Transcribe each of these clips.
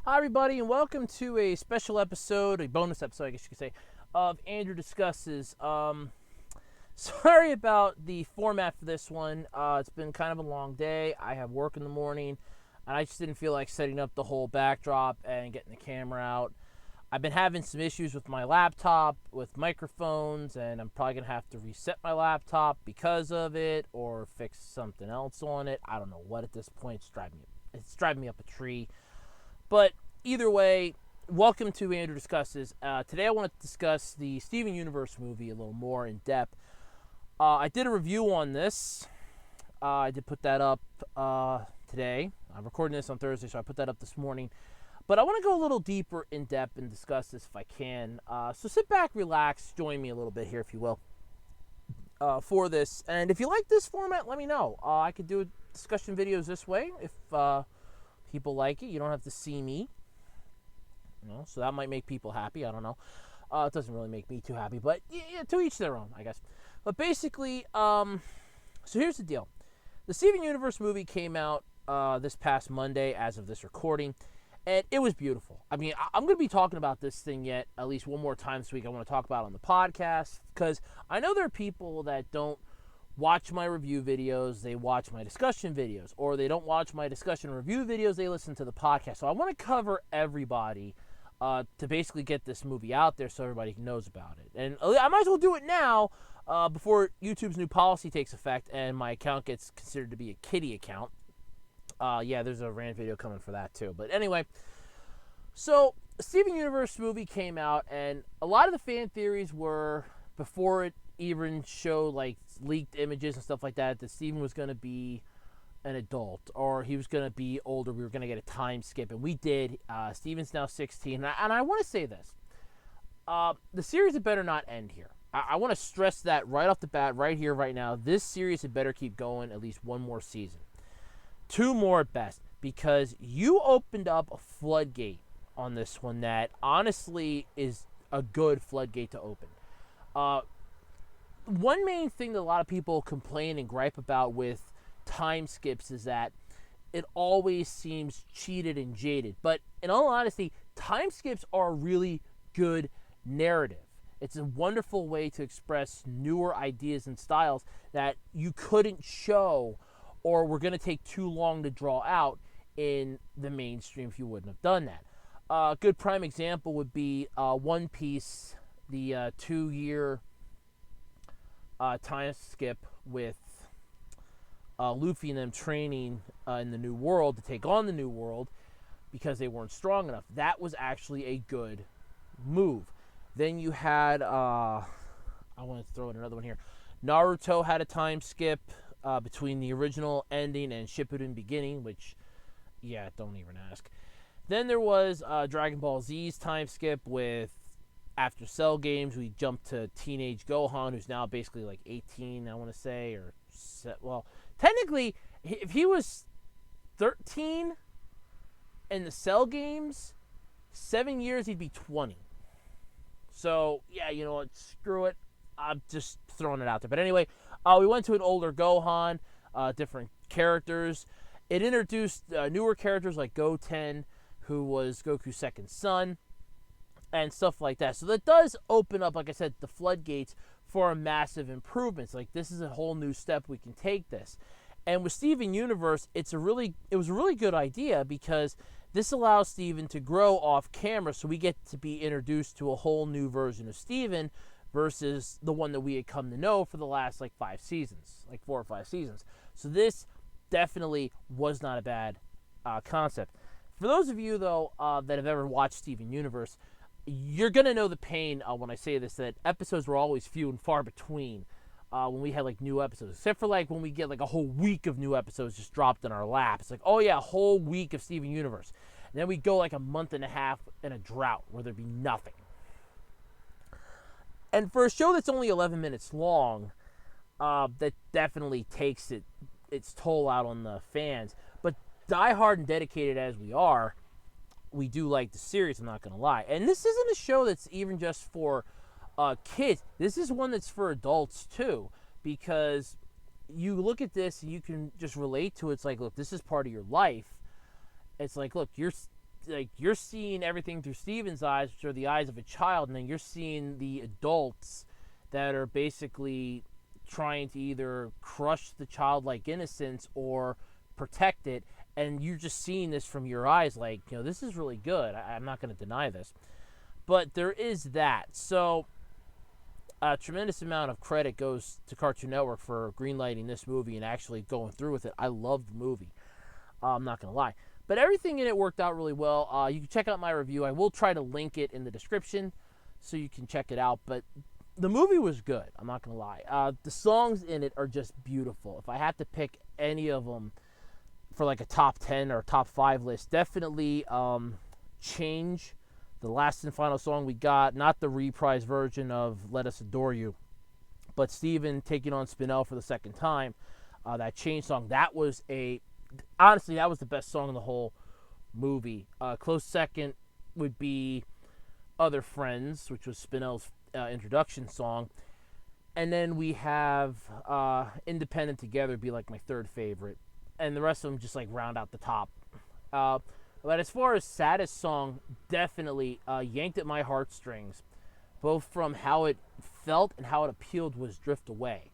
Hi, everybody, and welcome to a special episode, a bonus episode, I guess you could say, of Andrew Discusses. Sorry about the format for this one. It's been kind of a long day. I have work in the morning, and I just didn't feel like setting up the whole backdrop and getting the camera out. I've been having some issues with my laptop, with microphones, and I'm probably going to have to reset my laptop because of it or fix something else on it. I don't know what at this point. It's driving me up a tree. But either way, welcome to Andrew Discusses. Today I want to discuss the Steven Universe movie a little more in depth. I did a review on this. I did put that up today. I'm recording this on Thursday, so I put that up this morning. But I want to go a little deeper in depth and discuss this if I can. So sit back, relax, join me a little bit here, if you will, for this. And if you like this format, let me know. I could do discussion videos this way if people like it. You don't have to see me, so that might make people happy. I don't know. It doesn't really make me too happy, but yeah, to each their own, I guess. But basically, so here's the deal. The Steven Universe movie came out this past Monday as of this recording, and it was beautiful. I mean, I'm going to be talking about this thing yet at least one more time this week. I want to talk about it on the podcast, because I know there are people that don't watch my review videos, they watch my discussion videos, or they don't watch my discussion review videos, they listen to the podcast. So I want to cover everybody to basically get this movie out there so everybody knows about it. And I might as well do it now before YouTube's new policy takes effect and my account gets considered to be a kiddie account. Yeah, there's a rant video coming for that too. But anyway, so Steven Universe movie came out, and a lot of the fan theories were, before it even showed like leaked images and stuff like that Steven was going to be an adult, or he was going to be older. We were going to get a time skip, and we did. Steven's now 16, and I want to say this. The series had better not end here. I want to stress that right off the bat, right here, right now. This series had better keep going at least one more season. 2 more at best, because you opened up a floodgate on this one that honestly is a good floodgate to open. One main thing that a lot of people complain and gripe about with time skips is that it always seems cheated and jaded. But in all honesty, time skips are a really good narrative. It's a wonderful way to express newer ideas and styles that you couldn't show or were going to take too long to draw out in the mainstream if you wouldn't have done that. A good prime example would be One Piece, the 2-year time skip with Luffy and them training in the New World to take on the New World because they weren't strong enough. That was actually a good move. Then you had, I want to throw in another one here. Naruto had a time skip between the original ending and Shippuden beginning, which, yeah, don't even ask. Then there was Dragon Ball Z's time skip with, after Cell Games, we jumped to Teenage Gohan, who's now basically like 18, I want to say, or, well, technically, if he was 13 in the Cell Games, 7 years, he'd be 20. So, yeah, you know what, screw it. I'm just throwing it out there. But anyway, we went to an older Gohan, different characters. It introduced newer characters like Goten, who was Goku's second son, and stuff like that. So that does open up, like I said, the floodgates for a massive improvements. Like, this is a whole new step we can take this. And with Steven Universe, it was a really good idea, because this allows Steven to grow off camera, so we get to be introduced to a whole new version of Steven versus the one that we had come to know for the last 5 seasons, 4 or 5 seasons. So this definitely was not a bad concept. For those of you, though, that have ever watched Steven Universe, you're going to know the pain when I say this, that episodes were always few and far between when we had new episodes, except for when we get a whole week of new episodes just dropped in our lap. It's oh yeah, a whole week of Steven Universe. And then we go a month and a half in a drought where there'd be nothing. And for a show that's only 11 minutes long, that definitely takes its toll out on the fans. But diehard and dedicated as we are, we do like the series, I'm not going to lie. And this isn't a show that's even just for kids. This is one that's for adults too, because you look at this and you can just relate to it. It's look, this is part of your life. It's look, like you're seeing everything through Steven's eyes, which are the eyes of a child, and then you're seeing the adults that are basically trying to either crush the childlike innocence or protect it, and you're just seeing this from your eyes. Like, this is really good. I'm not going to deny this, but there is that. So a tremendous amount of credit goes to Cartoon Network for greenlighting this movie and actually going through with it. I love the movie. I'm not going to lie. But everything in it worked out really well. You can check out my review. I will try to link it in the description so you can check it out. But the movie was good. I'm not going to lie. The songs in it are just beautiful. If I had to pick any of them for like a top 10 or top 5 list, definitely Change, the last and final song we got. Not the reprise version of Let Us Adore You, but Steven taking on Spinell for the second time. That Change song, honestly, that was the best song in the whole movie. Close second would be Other Friends, which was Spinell's introduction song. And then we have Independent Together be like my third favorite. And the rest of them just like round out the top. But as far as saddest song, definitely Yanked at My Heartstrings. Both from how it felt and how it appealed was Drift Away.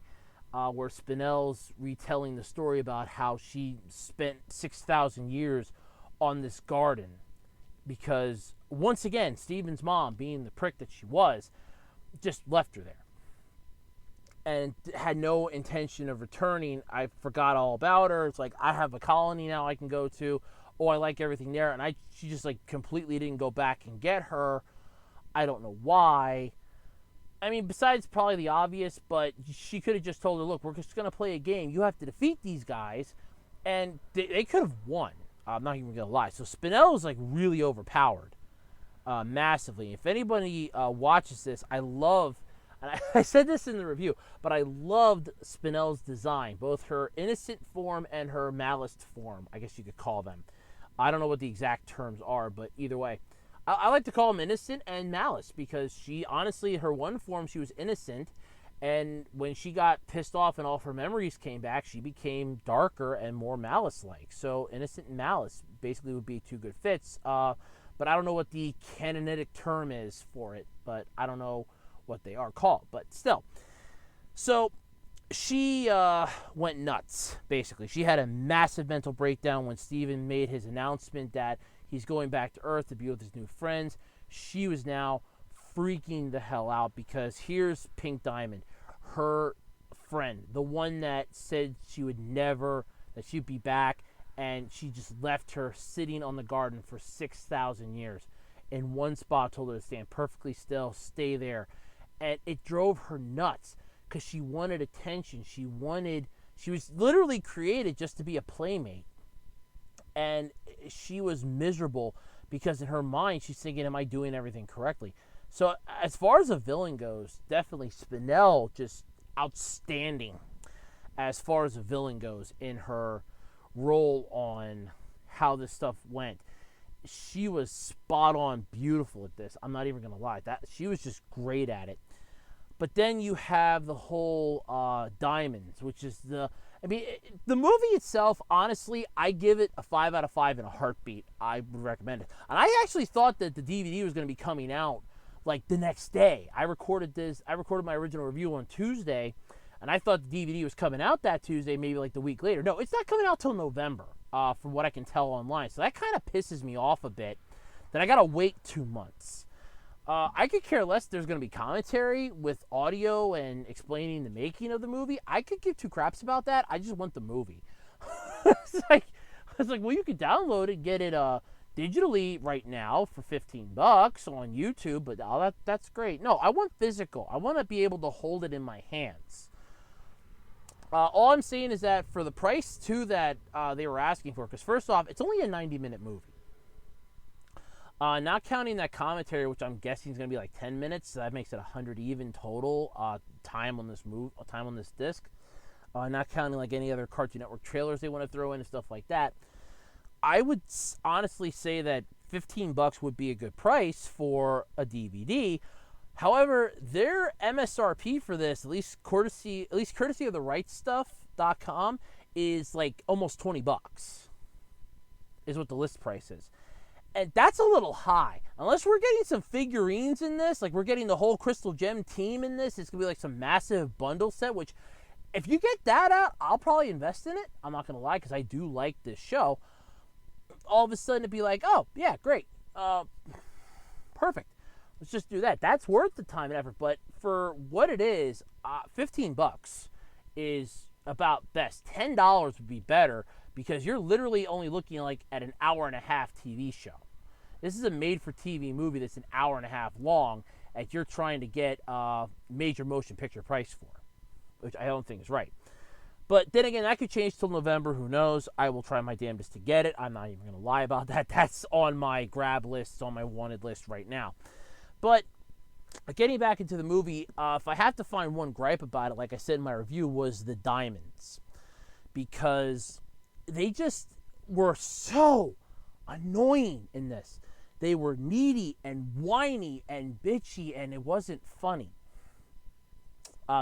Where Spinell's retelling the story about how she spent 6,000 years on this garden because, once again, Steven's mom, being the prick that she was, just left her there and had no intention of returning. I forgot all about her. It's like, I have a colony now I can go to. Oh, I like everything there. And she just like completely didn't go back and get her. I don't know why. I mean, besides probably the obvious, but she could have just told her, look, we're just going to play a game. You have to defeat these guys. And they could have won. I'm not even going to lie. So Spinell is like really overpowered massively. If anybody watches this, I love, and I said this in the review, but I loved Spinell's design, both her innocent form and her maliced form, I guess you could call them. I don't know what the exact terms are, but either way. I like to call them innocent and malice because she, honestly, her one form, she was innocent. And when she got pissed off and all of her memories came back, she became darker and more malice-like. So innocent and malice basically would be two good fits. But I don't know what the canonic term is for it. But I don't know what they are called. But still. So she went nuts, basically. She had a massive mental breakdown when Steven made his announcement that he's going back to Earth to be with his new friends. She was now freaking the hell out because here's Pink Diamond, her friend, the one that said she would never, that she'd be back, and she just left her sitting on the garden for 6,000 years. In one spot, told her to stand perfectly still, stay there. And it drove her nuts because she wanted attention. She was literally created just to be a playmate. And she was miserable because in her mind, she's thinking, am I doing everything correctly? So as far as a villain goes, definitely Spinell, just outstanding as far as a villain goes in her role on how this stuff went. She was spot on beautiful at this. I'm not even going to lie. She was just great at it. But then you have the whole Diamonds, which is the movie itself, honestly, I give it a 5 out of 5 in a heartbeat. I would recommend it. And I actually thought that the DVD was going to be coming out like the next day. I recorded my original review on Tuesday, and I thought the DVD was coming out that Tuesday, maybe like the week later. No, it's not coming out till November, from what I can tell online. So that kind of pisses me off a bit that I got to wait 2 months. I could care less if there's going to be commentary with audio and explaining the making of the movie. I could give two craps about that. I just want the movie. It's like, well, you could download it, get it digitally right now for $15 on YouTube, but that's great. No, I want physical. I want to be able to hold it in my hands. All I'm saying is that for the price, too, that they were asking for, because first off, it's only a 90-minute movie. Not counting that commentary, which I'm guessing is going to be like 10 minutes, so that makes it 100 even total time on this disc. Not counting like any other Cartoon Network trailers they want to throw in and stuff like that. I would honestly say that $15 would be a good price for a DVD. However, their MSRP for this, at least courtesy of the rightstuff.com, is like almost $20 is what the list price is. And that's a little high. Unless we're getting some figurines in this, like we're getting the whole Crystal Gem team in this, it's going to be like some massive bundle set, which if you get that out, I'll probably invest in it. I'm not going to lie, because I do like this show. All of a sudden it'd be like, oh, yeah, great. Perfect. Let's just do that. That's worth the time and effort. But for what it is, $15 is about best. $10 would be better, because you're literally only looking like at an hour and a half TV show. This is a made-for-TV movie that's an hour and a half long, and you're trying to get a major motion picture price for, which I don't think is right. But then again, that could change till November. Who knows? I will try my damnedest to get it. I'm not even going to lie about that. That's on my grab list. It's on my wanted list right now. But getting back into the movie, if I have to find one gripe about it, like I said in my review, was the diamonds. Because they just were so annoying in this. They were needy and whiny and bitchy, and it wasn't funny.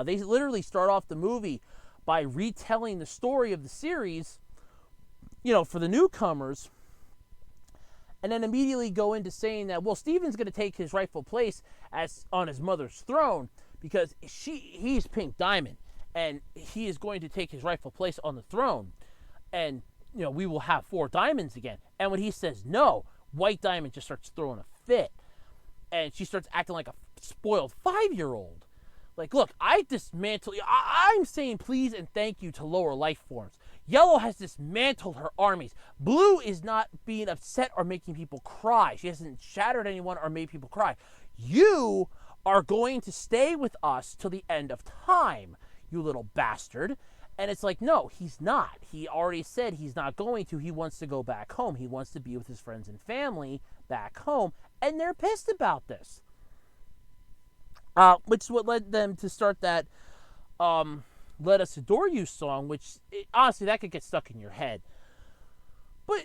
They literally start off the movie by retelling the story of the series, for the newcomers, and then immediately go into saying that, well, Steven's going to take his rightful place as on his mother's throne, because he's Pink Diamond, and he is going to take his rightful place on the throne, and we will have 4 diamonds again. And when he says no, White Diamond just starts throwing a fit, and she starts acting like a spoiled 5-year-old. Like, look, I'm saying please and thank you to lower life forms. Yellow has dismantled her armies. Blue is not being upset or making people cry. She hasn't shattered anyone or made people cry. You are going to stay with us till the end of time, you little bastard. And it's like, no, he's not. He already said he's not going to. He wants to go back home. He wants to be with his friends and family back home. And they're pissed about this. Which is what led them to start that Let Us Adore You song, which, honestly, that could get stuck in your head. But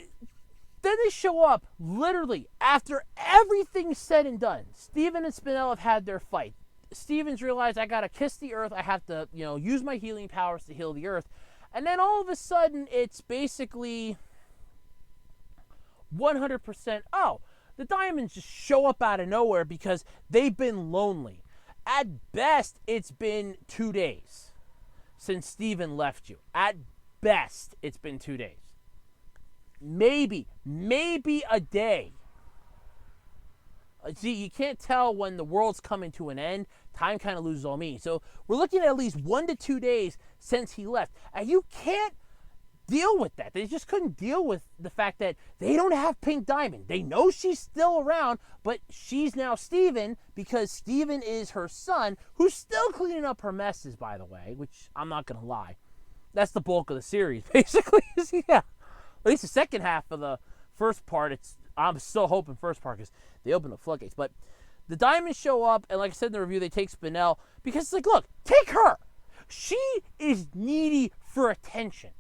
then they show up, literally, after everything's said and done. Steven and Spinell have had their fight. Steven's realized, I gotta kiss the earth. I have to, use my healing powers to heal the earth. And then all of a sudden, it's basically 100%, the diamonds just show up out of nowhere because they've been lonely. At best, it's been 2 days since Steven left you. At best, it's been 2 days. Maybe a day. See, you can't tell when the world's coming to an end. Time kind of loses all meaning. So we're looking at least 1 to 2 days since he left. And you can't deal with that. They just couldn't deal with the fact that they don't have Pink Diamond. They know she's still around, but she's now Steven because Steven is her son, who's still cleaning up her messes, by the way, which I'm not going to lie. That's the bulk of the series, basically. Yeah. At least the second half of the first part, I'm still hoping first part because they open the floodgates. But the diamonds show up, and like I said in the review, they take Spinell because it's like, look, take her. She is needy for attention.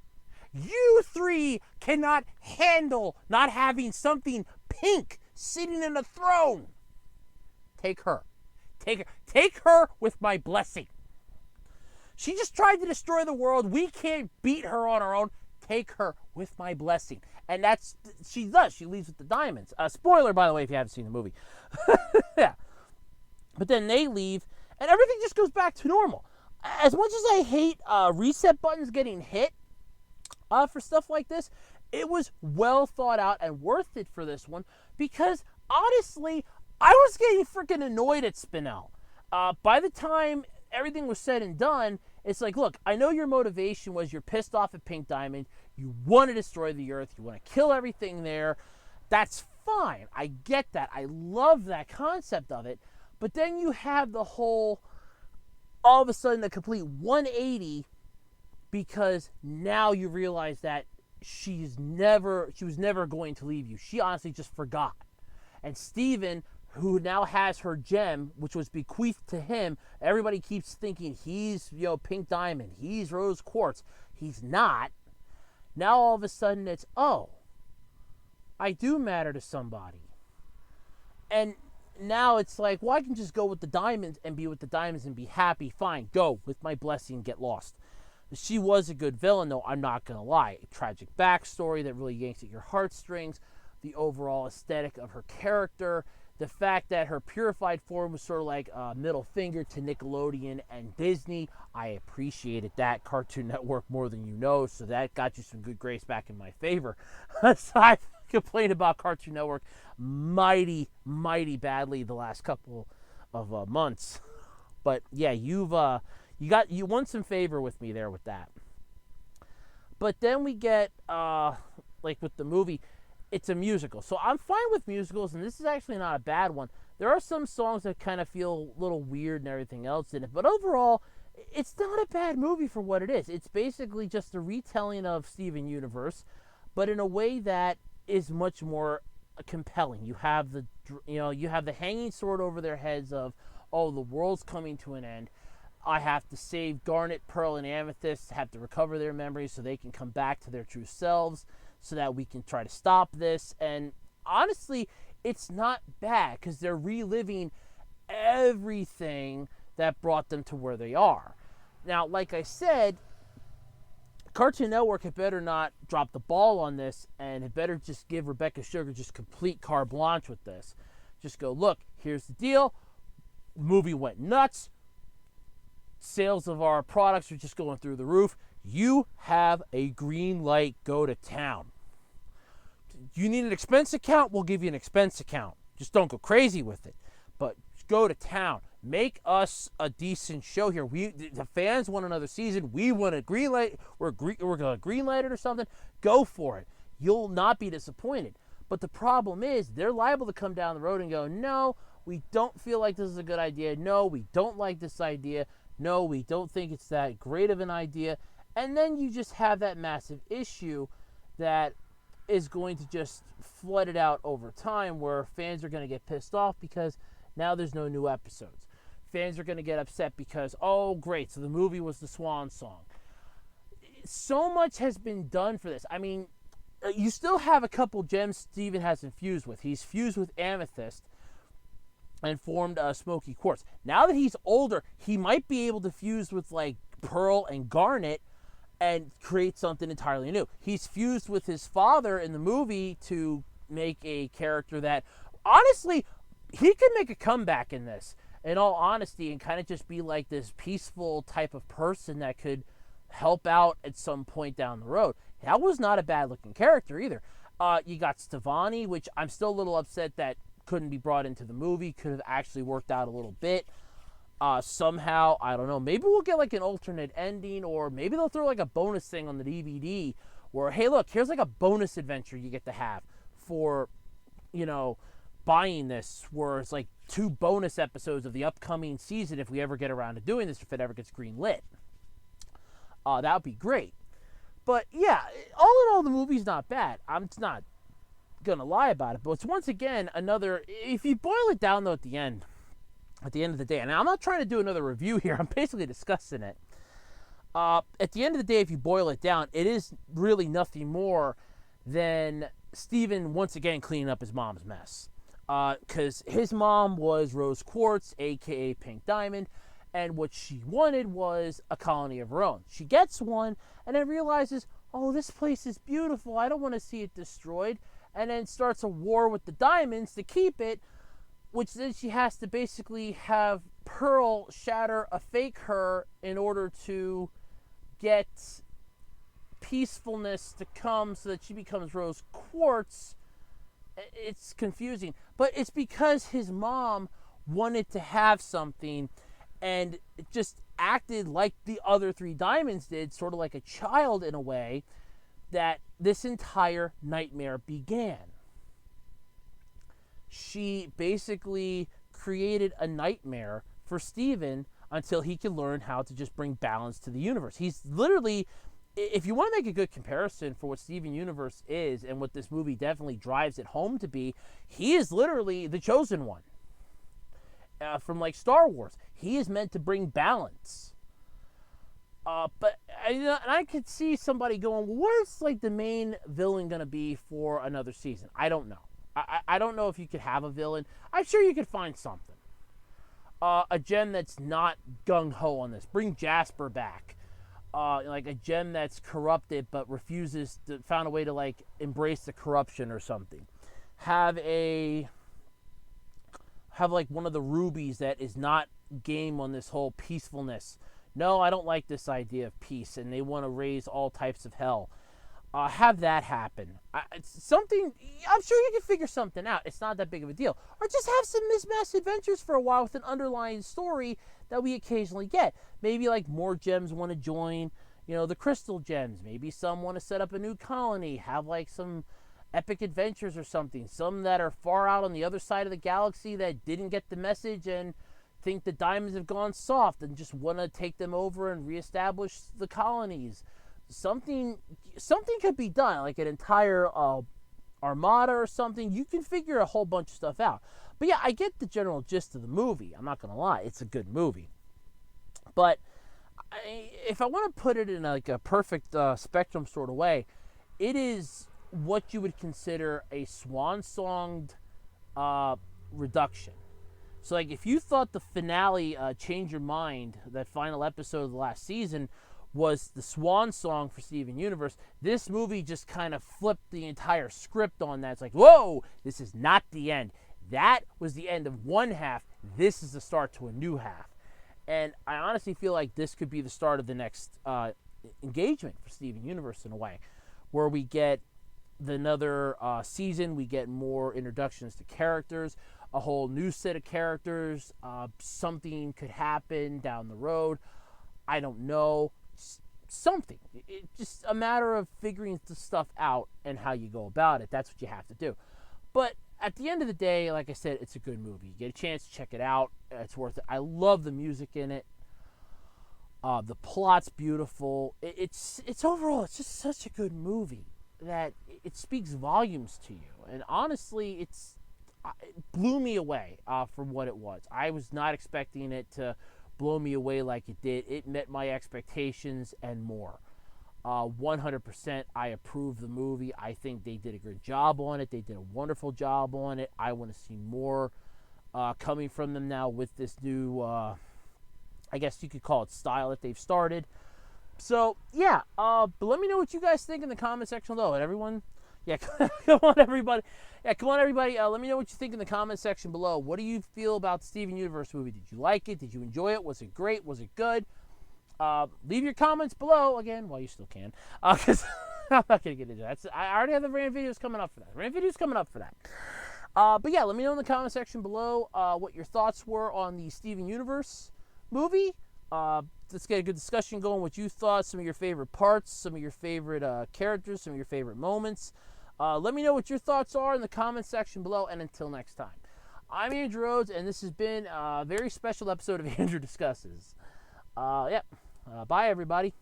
You 3 cannot handle not having something pink sitting in a throne. Take her. Take her with my blessing. She just tried to destroy the world. We can't beat her on our own. Take her with my blessing. And she does. She leaves with the diamonds. Spoiler, by the way, if you haven't seen the movie. Yeah. But then they leave, and everything just goes back to normal. As much as I hate reset buttons getting hit for stuff like this, it was well thought out and worth it for this one because, honestly, I was getting freaking annoyed at Spinell. By the time everything was said and done, it's like, look, I know your motivation was you're pissed off at Pink Diamond. You want to destroy the earth. You want to kill everything there. That's fine. I get that. I love that concept of it. But then you have the whole, all of a sudden, the complete 180 because now you realize that she was never going to leave you. She honestly just forgot. And Steven, who now has her gem, which was bequeathed to him, everybody keeps thinking he's, Pink Diamond, he's Rose Quartz. He's not. Now all of a sudden it's, I do matter to somebody. And now it's like, well, I can just go with the diamonds and be with the diamonds and be happy. Fine, go with my blessing, get lost. She was a good villain, though, I'm not going to lie. A tragic backstory that really yanks at your heartstrings. the overall aesthetic of her character, the fact that her purified form was sort of like a middle finger to Nickelodeon and Disney. I appreciated that. Cartoon Network more than you know, so that got you some good grace back in my favor. So I complained about Cartoon Network mighty badly the last couple of months. But yeah, you won some favor with me there with that. But then we get like with the movie, it's a musical. So I'm fine with musicals, and this is actually not a bad one. There are some songs that kind of feel a little weird and everything else in it, but overall, it's not a bad movie for what it is. It's basically just a retelling of Steven Universe, but in a way that is much more compelling. You have the hanging sword over their heads of, oh, the world's coming to an end. I have to save Garnet, Pearl, and Amethyst, have to recover their memories so they can come back to their true selves, so that we can try to stop this. And honestly, it's not bad because they're reliving everything that brought them to where they are. Now, like I said, Cartoon Network had better not drop the ball on this, and had better just give Rebecca Sugar just complete carte blanche with this. Just go, look, here's the deal. The movie went nuts. Sales of our products are just going through the roof. You have a green light. Go to town. You need an expense account? We'll give you an expense account. Just don't go crazy with it. But go to town. Make us a decent show here. The fans want another season. We want a green light. We're going to green light it or something. Go for it. You'll not be disappointed. But the problem is they're liable to come down the road and go, no, we don't feel like this is a good idea. No, we don't like this idea. No, we don't think it's that great of an idea. And then you just have that massive issue that is going to just flood it out over time, where fans are going to get pissed off because now there's no new episodes. Fans are going to get upset because, oh, great, so the movie was the swan song. So much has been done for this. I mean, you still have a couple gems Steven hasn't fused with. He's fused with Amethyst and formed Smoky Quartz. Now that he's older, he might be able to fuse with like Pearl and Garnet and create something entirely new. He's fused with his father in the movie to make a character that, honestly, he could make a comeback in this, in all honesty, and kind of just be like this peaceful type of person that could help out at some point down the road. That was not a bad looking character either. You got Stevonnie, which I'm still a little upset that couldn't be brought into the movie. Could have actually worked out a little bit. Somehow, I don't know, maybe we'll get like an alternate ending, or maybe they'll throw like a bonus thing on the DVD where, hey, look, here's like a bonus adventure you get to have for, buying this, where it's like 2 bonus episodes of the upcoming season if we ever get around to doing this, if it ever gets green lit. That would be great. But yeah, all in all, the movie's not bad. I'm not gonna lie about it, but it's once again another, if you boil it down though at the end of the day, and I'm not trying to do another review here, I'm basically discussing it. At the end of the day, if you boil it down, it is really nothing more than Steven once again cleaning up his mom's mess. Because his mom was Rose Quartz, aka Pink Diamond, and what she wanted was a colony of her own. She gets one, and then realizes, oh, this place is beautiful, I don't want to see it destroyed, and then starts a war with the diamonds to keep it, which then she has to basically have Pearl shatter a fake her in order to get peacefulness to come so that she becomes Rose Quartz. It's confusing, but it's because his mom wanted to have something and just acted like the other 3 diamonds did, sort of like a child in a way, that this entire nightmare began. She basically created a nightmare for Steven until he could learn how to just bring balance to the universe. He's literally, if you want to make a good comparison for what Steven Universe is and what this movie definitely drives it home to be, he is literally the chosen one. From like Star Wars, he is meant to bring balance. But I could see somebody going, well, where's like the main villain going to be for another season? I don't know. I don't know if you could have a villain. I'm sure you could find something. A gem that's not gung-ho on this. Bring Jasper back. Like a gem that's corrupted but refuses to, found a way to like embrace the corruption or something. have like one of the rubies that is not game on this whole peacefulness. No, I don't like this idea of peace, and they want to raise all types of hell. Have that happen. It's something, I'm sure you can figure something out. It's not that big of a deal. Or just have some mismatched adventures for a while with an underlying story that we occasionally get. Maybe like more gems want to join, the crystal gems. Maybe some want to set up a new colony, have like some epic adventures or something. Some that are far out on the other side of the galaxy that didn't get the message and think the diamonds have gone soft and just want to take them over and reestablish the colonies. Something could be done, like an entire armada or something. You can figure a whole bunch of stuff out. But yeah, I get the general gist of the movie. I'm not going to lie. It's a good movie. But if I want to put it in like a perfect spectrum sort of way, it is what you would consider a swan-songed reduction. So like if you thought the finale, Change Your Mind, that final episode of the last season, was the swan song for Steven Universe, this movie just kind of flipped the entire script on that. It's like, whoa, this is not the end. That was the end of one half. This is the start to a new half. And I honestly feel like this could be the start of the next engagement for Steven Universe in a way, where we get another season, we get more introductions to characters, a whole new set of characters, something could happen down the road. I don't know. Something. It's just a matter of figuring the stuff out and how you go about it. That's what you have to do. But at the end of the day, like I said, it's a good movie. You get a chance to check it out. It's worth it. I love the music in it. The plot's beautiful. It's overall, it's just such a good movie that it speaks volumes to you. And honestly, it blew me away from what it was. I was not expecting it to blow me away like it did. It met my expectations and more. 100% I approve the movie. I think they did a good job on it. They did a wonderful job on it. I want to see more coming from them now with this new, I guess you could call it style that they've started. So, yeah, but let me know what you guys think in the comment section below. And everyone, yeah, come on, everybody. Yeah, come on, everybody. Let me know what you think in the comment section below. What do you feel about the Steven Universe movie? Did you like it? Did you enjoy it? Was it great? Was it good? Leave your comments below, again, while you still can. Because I'm not going to get into that. I already have the rant videos coming up for that. But yeah, let me know in the comment section below what your thoughts were on the Steven Universe movie. Let's get a good discussion going. What you thought, some of your favorite parts, some of your favorite characters, some of your favorite moments. Let me know what your thoughts are in the comment section below. And until next time, I'm Andrew Rhodes, and this has been a very special episode of Andrew Discusses. Bye, everybody.